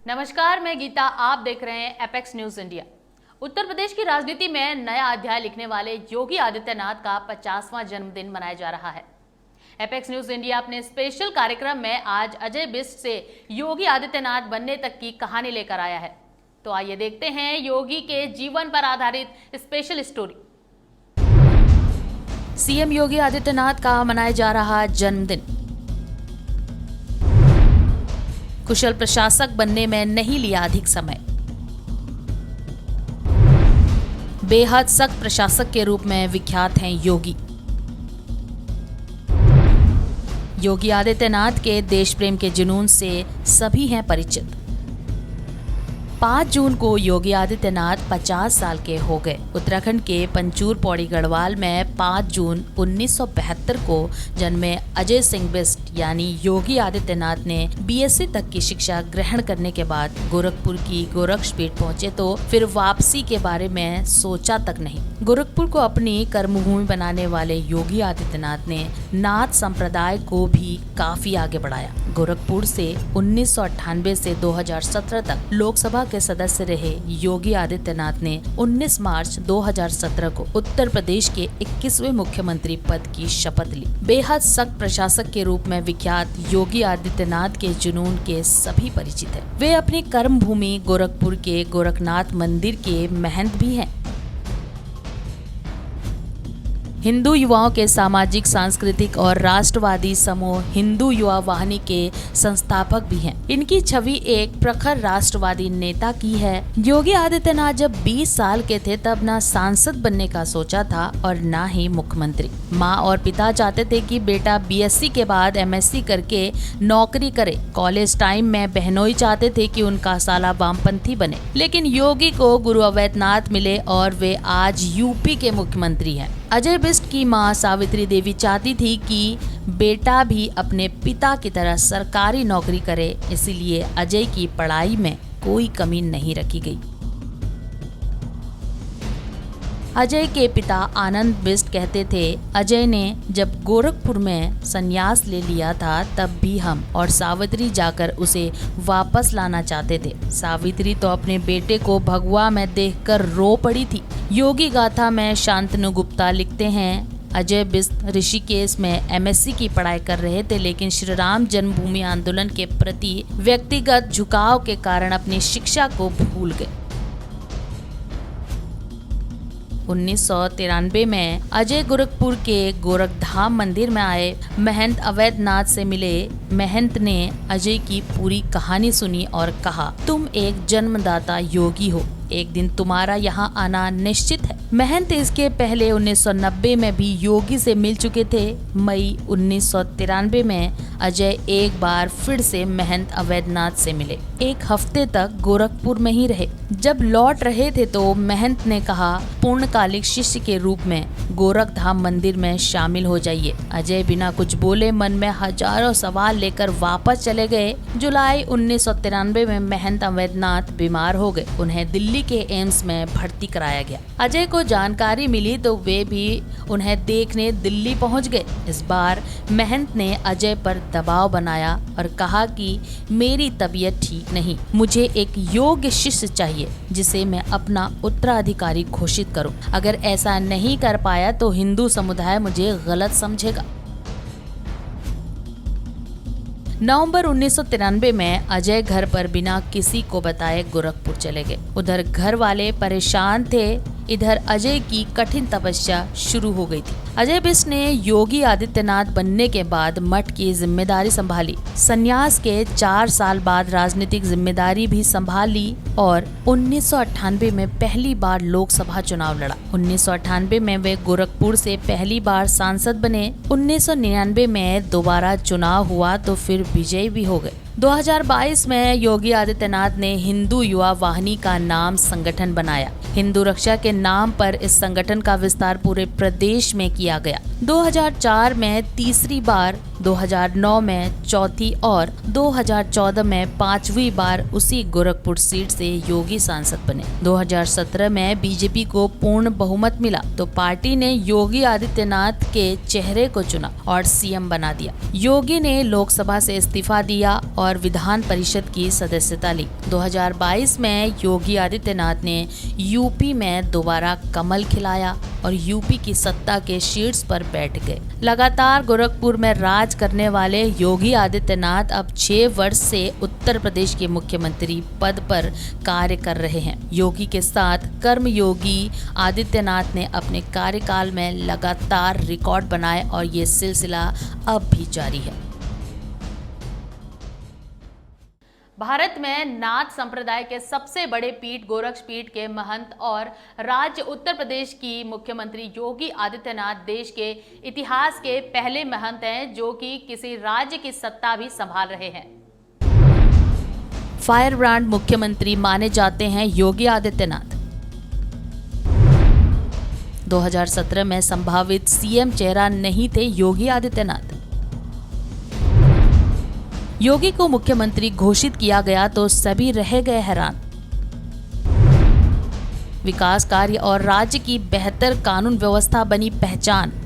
नमस्कार, मैं गीता। आप देख रहे हैं apex news India. Uttar Pradesh की राजनीति में नया अध्याय लिखने वाले योगी आदित्यनाथ का 50वां जन्मदिन मनाया जा रहा है। एपेक्स न्यूज इंडिया अपने स्पेशल कार्यक्रम में आज अजय बिष्ट से योगी आदित्यनाथ बनने तक की कहानी लेकर आया है। तो आइए देखते हैं योगी के जीवन पर आधारित special story. CM Yogi Adityanath का मनाया जा रहा जन्मदिन। कुशल प्रशासक बनने में नहीं लिया अधिक समय। बेहद सख्त प्रशासक के रूप में विख्यात हैं योगी। योगी आदित्यनाथ के देश प्रेम के जुनून से सभी हैं परिचित। 5 जून को योगी आदित्यनाथ 50 साल के हो गए। उत्तराखंड के पंचूर पौड़ी गढ़वाल में 5 जून 1972 को जन्मे अजय सिंह बिष्ट यानी योगी आदित्यनाथ ने बीएससी तक की शिक्षा ग्रहण करने के बाद गोरखपुर की गोरक्षपीठ पहुंचे तो फिर वापसी के बारे में सोचा तक नहीं। गोरखपुर को अपनी कर्मभूमि बनाने वाले योगी आदित्यनाथ ने नाथ संप्रदाय को भी काफी आगे बढ़ाया। गोरखपुर से 1998 से 2017 तक लोकसभा के सदस्य रहे योगी आदित्यनाथ ने 19 मार्च 2017 को उत्तर प्रदेश के 21वें मुख्यमंत्री पद की शपथ ली। बेहद सख्त प्रशासक के रूप में विख्यात योगी आदित्यनाथ के जुनून के सभी परिचित हैं। वे अपनी कर्म भूमि गोरखपुर के गोरखनाथ मंदिर के महंत भी हैं। हिंदू युवाओं के सामाजिक, सांस्कृतिक और राष्ट्रवादी समूह हिंदू युवा वाहिनी के संस्थापक भी हैं। इनकी छवि एक प्रखर राष्ट्रवादी नेता की है। योगी आदित्यनाथ जब 20 साल के थे तब न सांसद बनने का सोचा था और न ही मुख्यमंत्री। माँ और पिता चाहते थे कि बेटा बीएससी के बाद एमएससी करके नौकरी करे। कॉलेज टाइम में बहनोई चाहते थे कि उनका साला वामपंथी बने, लेकिन योगी को गुरु अवैधनाथ मिले और वे आज यूपी के मुख्यमंत्री हैं। अजय बिष्ट की मां सावित्री देवी चाहती थी कि बेटा भी अपने पिता की तरह सरकारी नौकरी करे, इसीलिए अजय की पढ़ाई में कोई कमी नहीं रखी गई। अजय के पिता आनंद बिष्ट कहते थे, अजय ने जब गोरखपुर में संन्यास ले लिया था तब भी हम और सावित्री जाकर उसे वापस लाना चाहते थे। सावित्री तो अपने बेटे को भगवा में देखकर रो पड़ी थी। योगी गाथा में शांतनु गुप्ता लिखते हैं, अजय बिष्ट ऋषिकेश में एमएससी की पढ़ाई कर रहे थे, लेकिन श्री राम जन्मभूमि आंदोलन के प्रति व्यक्तिगत झुकाव के कारण अपनी शिक्षा को भूल गए। 1993 में अजय गोरखपुर के गोरखधाम मंदिर में आए। महंत अवैधनाथ से मिले। महंत ने अजय की पूरी कहानी सुनी और कहा, तुम एक जन्मदाता योगी हो, एक दिन तुम्हारा यहाँ आना निश्चित है। महंत इसके पहले 1990 में भी योगी से मिल चुके थे। मई 1993 में अजय एक बार फिर से महंत अवैधनाथ से मिले। 1 हफ्ते तक गोरखपुर में ही रहे। जब लौट रहे थे तो महंत ने कहा, पूर्णकालिक शिष्य के रूप में गोरखधाम मंदिर में शामिल हो जाइए। अजय बिना कुछ बोले मन में हजारों सवाल लेकर वापस चले गए। जुलाई 1993 में महंत अवैधनाथ बीमार हो गए। उन्हें दिल्ली के एम्स में भर्ती कराया गया। अजय को जानकारी मिली तो वे भी उन्हें देखने दिल्ली पहुंच गए। इस बार महंत ने अजय पर दबाव बनाया और कहा कि मेरी तबीयत ठीक नहीं, मुझे एक योग्य शिष्य चाहिए जिसे मैं अपना उत्तराधिकारी घोषित करूं। अगर ऐसा नहीं कर पाया तो हिंदू समुदाय मुझे गलत समझेगा। नवंबर 1993 में अजय घर पर बिना किसी को बताए गोरखपुर चले गए। उधर घर वाले परेशान थे, इधर अजय की कठिन तपस्या शुरू हो गई थी। अजय बिष्ट ने योगी आदित्यनाथ बनने के बाद मठ की जिम्मेदारी संभाली। संन्यास के 4 साल बाद राजनीतिक जिम्मेदारी भी संभाल ली और 1998 में पहली बार लोकसभा चुनाव लड़ा। 1998 में वे गोरखपुर से पहली बार सांसद बने। 1999 में दोबारा चुनाव हुआ तो फिर विजयी भी हो गए। 2022 में योगी आदित्यनाथ ने हिंदू युवा वाहिनी का नाम संगठन बनाया। हिंदू रक्षा के नाम पर इस संगठन का विस्तार पूरे प्रदेश में किया गया। 2004 में तीसरी बार 2009 में चौथी और 2014 में पांचवी बार उसी गोरखपुर सीट से योगी सांसद बने। 2017 में बीजेपी को पूर्ण बहुमत मिला तो पार्टी ने योगी आदित्यनाथ के चेहरे को चुना और सीएम बना दिया। योगी ने लोकसभा से इस्तीफा दिया और विधान परिषद की सदस्यता ली। 2022 में योगी आदित्यनाथ ने यूपी में दोबारा कमल खिलाया और यूपी की सत्ता के शीर्ष पर बैठ गए। लगातार गोरखपुर में राज करने वाले योगी आदित्यनाथ अब 6 वर्ष से उत्तर प्रदेश के मुख्यमंत्री पद पर कार्य कर रहे हैं। योगी के साथ कर्मयोगी आदित्यनाथ ने अपने कार्यकाल में लगातार रिकॉर्ड बनाए और ये सिलसिला अब भी जारी है। भारत में नाथ संप्रदाय के सबसे बड़े पीठ गोरक्ष पीठ के महंत और राज्य उत्तर प्रदेश की मुख्यमंत्री योगी आदित्यनाथ देश के इतिहास के पहले महंत हैं जो कि किसी राज्य की सत्ता भी संभाल रहे हैं। फायर ब्रांड मुख्यमंत्री माने जाते हैं योगी आदित्यनाथ। 2017 में संभावित सीएम चेहरा नहीं थे योगी आदित्यनाथ। योगी को मुख्यमंत्री घोषित किया गया तो सभी रह गए हैरान। विकास कार्य और राज्य की बेहतर कानून व्यवस्था बनी पहचान।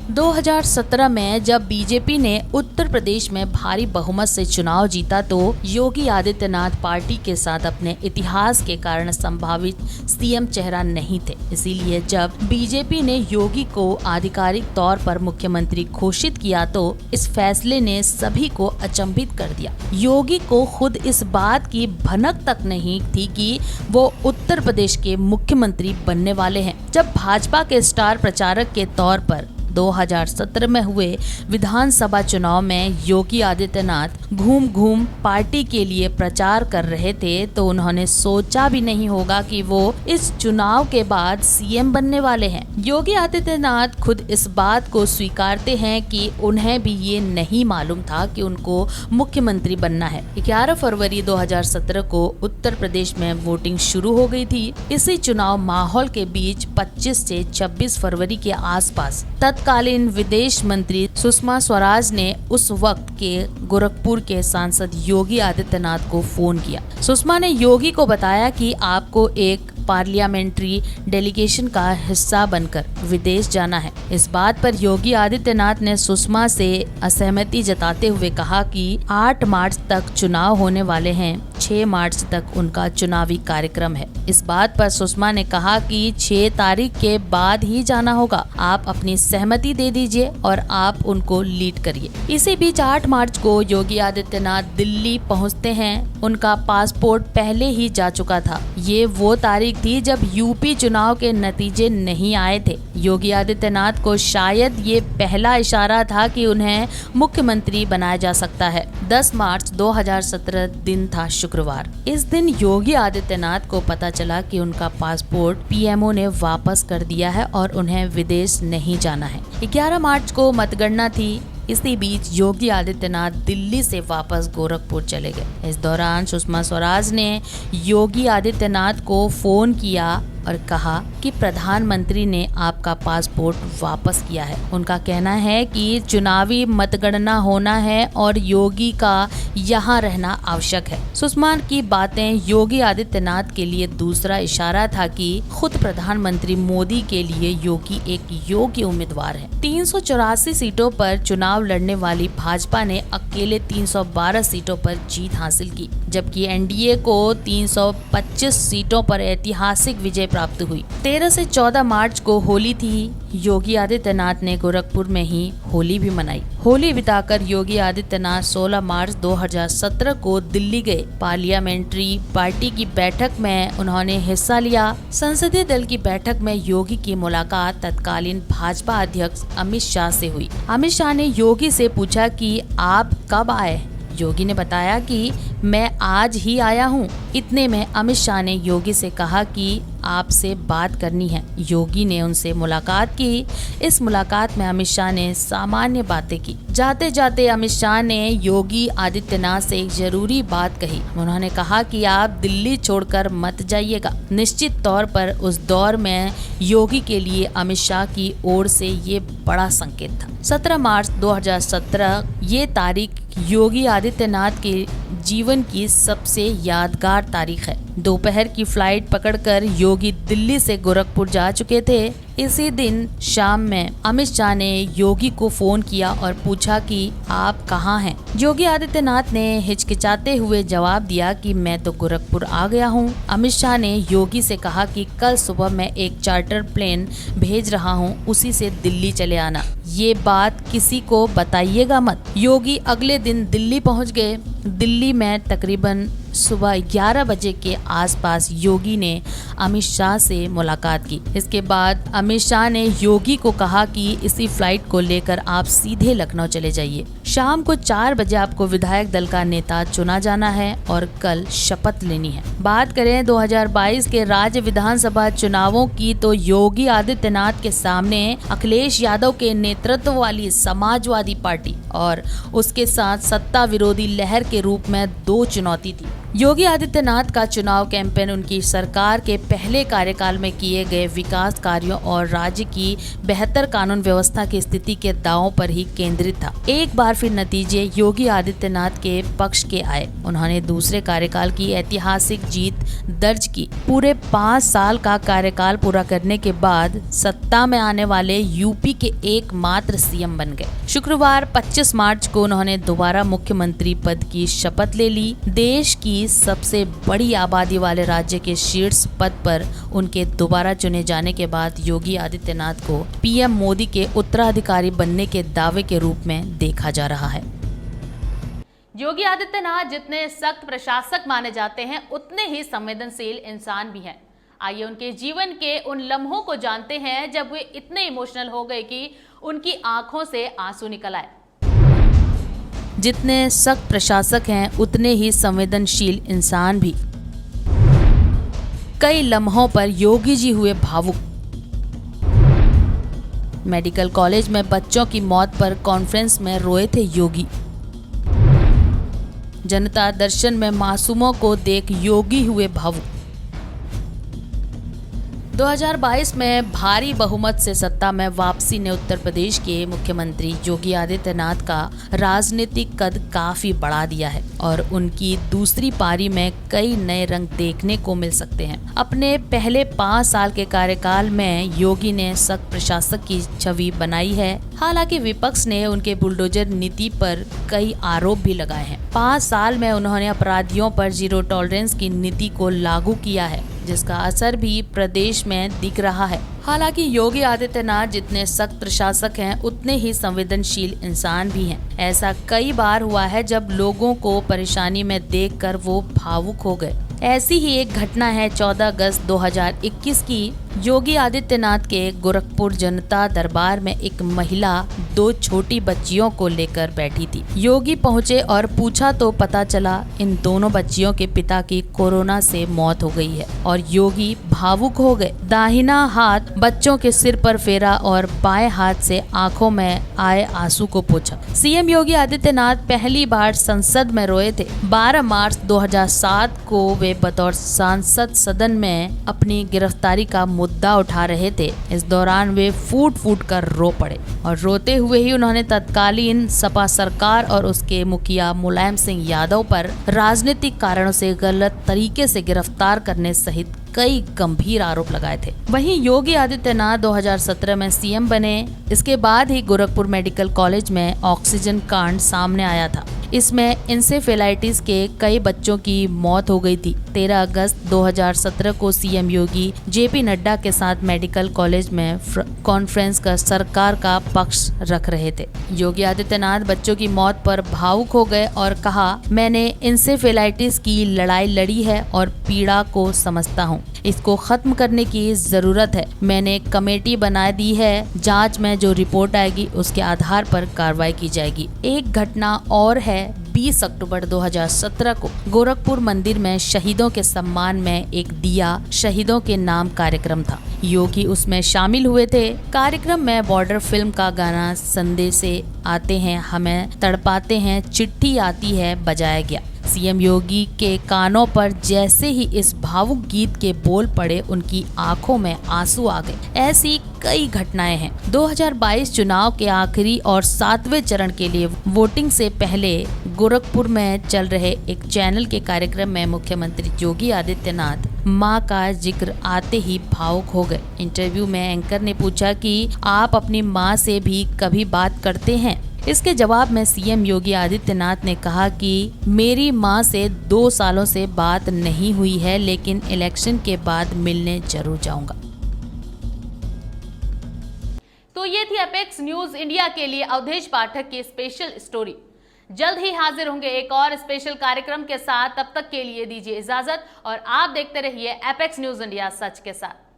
2017 में जब बीजेपी ने उत्तर प्रदेश में भारी बहुमत से चुनाव जीता तो योगी आदित्यनाथ पार्टी के साथ अपने इतिहास के कारण संभावित सीएम चेहरा नहीं थे। इसीलिए जब बीजेपी ने योगी को आधिकारिक तौर पर मुख्यमंत्री घोषित किया तो इस फैसले ने सभी को अचंभित कर दिया। योगी को खुद इस बात की भनक तक नहीं थी कि वो उत्तर प्रदेश के मुख्यमंत्री बनने वाले हैं। जब भाजपा के स्टार प्रचारक के तौर पर 2017 में हुए विधानसभा चुनाव में योगी आदित्यनाथ घूम घूम पार्टी के लिए प्रचार कर रहे थे तो उन्होंने सोचा भी नहीं होगा कि वो इस चुनाव के बाद सीएम बनने वाले हैं। योगी आदित्यनाथ खुद इस बात को स्वीकारते हैं कि उन्हें भी ये नहीं मालूम था कि उनको मुख्यमंत्री बनना है। 11 फरवरी 2017 को उत्तर प्रदेश में वोटिंग शुरू हो गई थी। इसी चुनाव माहौल के बीच 25 से 26 फरवरी के आसपास तत्कालीन विदेश मंत्री सुषमा स्वराज ने उस वक्त के गोरखपुर के सांसद योगी आदित्यनाथ को फोन किया। सुषमा ने योगी को बताया कि आपको एक पार्लियामेंट्री डेलीगेशन का हिस्सा बनकर विदेश जाना है। इस बात पर योगी आदित्यनाथ ने सुषमा से असहमति जताते हुए कहा कि 8 मार्च तक चुनाव होने वाले हैं, 6 मार्च तक उनका चुनावी कार्यक्रम है। इस बात पर सुषमा ने कहा कि 6 तारीख के बाद ही जाना होगा, आप अपनी सहमति दे दीजिए और आप उनको लीड करिए। इसी बीच 8 मार्च को योगी आदित्यनाथ दिल्ली पहुंचते हैं। उनका पासपोर्ट पहले ही जा चुका था। ये वो तारीख थी जब यूपी चुनाव के नतीजे नहीं आए थे। योगी आदित्यनाथ को शायद ये पहला इशारा था कि उन्हें मुख्यमंत्री बनाया जा सकता है। 10 मार्च 2017 दिन था शुक्रवार। इस दिन योगी आदित्यनाथ को पता चला कि उनका पासपोर्ट पीएमओ ने वापस कर दिया है और उन्हें विदेश नहीं जाना है। 11 मार्च को मतगणना थी। इसी बीच योगी आदित्यनाथ दिल्ली से वापस गोरखपुर चले गए। इस दौरान सुषमा स्वराज ने योगी आदित्यनाथ को फोन किया और कहा कि प्रधानमंत्री ने आपका पासपोर्ट वापस किया है। उनका कहना है कि चुनावी मतगणना होना है और योगी का यहाँ रहना आवश्यक है। सुषमा की बातें योगी आदित्यनाथ के लिए दूसरा इशारा था कि खुद प्रधानमंत्री मोदी के लिए योगी एक योग्य उम्मीदवार है। 384 सीटों पर चुनाव लड़ने वाली भाजपा ने अकेले 312 सीटों पर जीत हासिल की, जबकि एनडीए को 325 सीटों पर ऐतिहासिक विजय प्राप्त हुई। 13 से 14 मार्च को होली थी। योगी आदित्यनाथ ने गोरखपुर में ही होली भी मनाई। होली बिताकर योगी आदित्यनाथ 16 मार्च 2017 को दिल्ली गए। पार्लियामेंट्री पार्टी की बैठक में उन्होंने हिस्सा लिया। संसदीय दल की बैठक में योगी की मुलाकात तत्कालीन भाजपा अध्यक्ष अमित शाह से हुई। अमित शाह ने योगी से पूछा कि आप कब आए। योगी ने बताया कि मैं आज ही आया हूँ। इतने में अमित शाह ने योगी से कहा कि आपसे बात करनी है। योगी ने उनसे मुलाकात की। इस मुलाकात में अमित शाह ने सामान्य बातें की। जाते जाते अमित शाह ने योगी आदित्यनाथ से एक जरूरी बात कही। उन्होंने कहा कि आप दिल्ली छोड़कर मत जाइएगा। निश्चित तौर पर उस दौर में योगी के लिए अमित शाह की ओर से ये बड़ा संकेत था। 17 मार्च 2017 ये तारीख योगी आदित्यनाथ के जीवन की सबसे यादगार तारीख है। दोपहर की फ्लाइट पकड़कर योगी दिल्ली से गोरखपुर जा चुके थे। इसी दिन शाम में अमित शाह ने योगी को फोन किया और पूछा कि आप कहाँ हैं। योगी आदित्यनाथ ने हिचकिचाते हुए जवाब दिया कि मैं तो गोरखपुर आ गया हूँ। अमित शाह ने योगी से कहा कि कल सुबह मैं एक चार्टर प्लेन भेज रहा हूँ, उसी से दिल्ली चले आना। ये बात किसी को बताइएगा मत। योगी अगले दिन दिल्ली पहुँच गए। दिल्ली में तकरीबन सुबह 11 बजे के आसपास योगी ने अमित शाह से मुलाकात की। इसके बाद अमित शाह ने योगी को कहा कि इसी फ्लाइट को लेकर आप सीधे लखनऊ चले जाइए। शाम को 4 बजे आपको विधायक दल का नेता चुना जाना है और कल शपथ लेनी है। बात करें 2022 के राज्य विधानसभा चुनावों की तो योगी आदित्यनाथ के सामने अखिलेश यादव के नेतृत्व वाली समाजवादी पार्टी और उसके साथ सत्ता विरोधी लहर के रूप में 2 चुनौती थी। योगी आदित्यनाथ का चुनाव कैंपेन उनकी सरकार के पहले कार्यकाल में किए गए विकास कार्यों और राज्य की बेहतर कानून व्यवस्था की स्थिति के दावों पर ही केंद्रित था। एक बार फिर नतीजे योगी आदित्यनाथ के पक्ष के आए। उन्होंने दूसरे कार्यकाल की ऐतिहासिक जीत दर्ज की। पूरे 5 साल का कार्यकाल पूरा करने के बाद सत्ता में आने वाले यूपी के एकमात्र सीएम बन गए। शुक्रवार 25 मार्च को उन्होंने दोबारा मुख्यमंत्री पद की शपथ ले ली। देश की सबसे बड़ी आबादी वाले राज्य के शीर्ष पद पर उनके दोबारा चुने जाने के बाद योगी आदित्यनाथ को पीएम मोदी के उत्तराधिकारी बनने के दावे के रूप में देखा जा रहा है। योगी आदित्यनाथ जितने सख्त प्रशासक माने जाते हैं, उतने ही संवेदनशील इंसान भी हैं। आइए उनके जीवन के उन लम्हों को जानते हैं जब वे इतने इमोशनल हो गए कि उनकी आंखों से आंसू निकल आए। जितने सख्त प्रशासक हैं, उतने ही संवेदनशील इंसान भी। कई लम्हों पर योगी जी हुए भावुक। मेडिकल कॉलेज में बच्चों की मौत पर कॉन्फ्रेंस में रोए थे योगी। जनता दर्शन में मासूमों को देख योगी हुए भावुक। 2022 में भारी बहुमत से सत्ता में वापसी ने उत्तर प्रदेश के मुख्यमंत्री योगी आदित्यनाथ का राजनीतिक कद काफी बढ़ा दिया है और उनकी दूसरी पारी में कई नए रंग देखने को मिल सकते हैं। अपने पहले 5 साल के कार्यकाल में योगी ने सख्त प्रशासक की छवि बनाई है। हालांकि विपक्ष ने उनके बुलडोजर नीति पर कई आरोप भी लगाए हैं। 5 साल में उन्होंने अपराधियों पर जीरो टॉलरेंस की नीति को लागू किया है, जिसका असर भी प्रदेश में दिख रहा है। हालांकि योगी आदित्यनाथ जितने सख्त प्रशासक हैं, उतने ही संवेदनशील इंसान भी हैं। ऐसा कई बार हुआ है जब लोगों को परेशानी में देखकर वो भावुक हो गए। ऐसी ही एक घटना है 14 अगस्त 2021 की। योगी आदित्यनाथ के गोरखपुर जनता दरबार में एक महिला 2 छोटी बच्चियों को लेकर बैठी थी। योगी पहुंचे और पूछा तो पता चला इन दोनों बच्चियों के पिता की कोरोना से मौत हो गई है और योगी भावुक हो गए। दाहिना हाथ बच्चों के सिर पर फेरा और बाएं हाथ से आंखों में आए आंसू को पोंछा। सीएम योगी आदित्यनाथ पहली बार संसद में रोए थे। 12 मार्च 2007 को वे बतौर सांसद सदन में अपनी गिरफ्तारी का मुद्दा उठा रहे थे। इस दौरान वे फूट फूट कर रो पड़े और रोते हुए ही उन्होंने तत्कालीन सपा सरकार और उसके मुखिया मुलायम सिंह यादव पर राजनीतिक कारणों से गलत तरीके से गिरफ्तार करने सहित कई गंभीर आरोप लगाए थे। वहीं योगी आदित्यनाथ 2017 में सीएम बने। इसके बाद ही गोरखपुर मेडिकल कॉलेज में ऑक्सीजन कांड सामने आया था। इसमें इंसेफेलाइटिस के कई बच्चों की मौत हो गई थी। 13 अगस्त 2017 को सीएम योगी जेपी नड्डा के साथ मेडिकल कॉलेज में कॉन्फ्रेंस कर सरकार का पक्ष रख रहे थे। योगी आदित्यनाथ बच्चों की मौत पर भावुक हो गए और कहा, मैंने इंसेफेलाइटिस की लड़ाई लड़ी है और पीड़ा को समझता हूँ। इसको खत्म करने की जरूरत है। मैंने कमेटी बना दी है। जांच में जो रिपोर्ट आएगी उसके आधार पर कार्रवाई की जाएगी। एक घटना और है 20 अक्टूबर 2017 को गोरखपुर मंदिर में शहीदों के सम्मान में एक दिया शहीदों के नाम कार्यक्रम था। योगी उसमें शामिल हुए थे। कार्यक्रम में बॉर्डर फिल्म का गाना संदेशे आते हैं हमें तड़पाते हैं चिट्ठी आती है बजाया गया। सीएम योगी के कानों पर जैसे ही इस भावुक गीत के बोल पड़े, उनकी आंखों में आंसू आ गए। ऐसी कई घटनाएं हैं। 2022 चुनाव के आखिरी और 7वें चरण के लिए वोटिंग से पहले गोरखपुर में चल रहे एक चैनल के कार्यक्रम में मुख्यमंत्री योगी आदित्यनाथ मां का जिक्र आते ही भावुक हो गए। इंटरव्यू में एंकर ने पूछा कि आप अपनी मां से भी कभी बात करते हैं? इसके जवाब में सीएम योगी आदित्यनाथ ने कहा कि मेरी मां से 2 सालों से बात नहीं हुई है, लेकिन इलेक्शन के बाद मिलने जरूर जाऊंगा। तो ये थी एपेक्स न्यूज इंडिया के लिए अवधेश पाठक की स्पेशल स्टोरी। जल्द ही हाजिर होंगे एक और स्पेशल कार्यक्रम के साथ। तब तक के लिए दीजिए इजाजत और आप देखते रहिए एपेक्स न्यूज इंडिया, सच के साथ।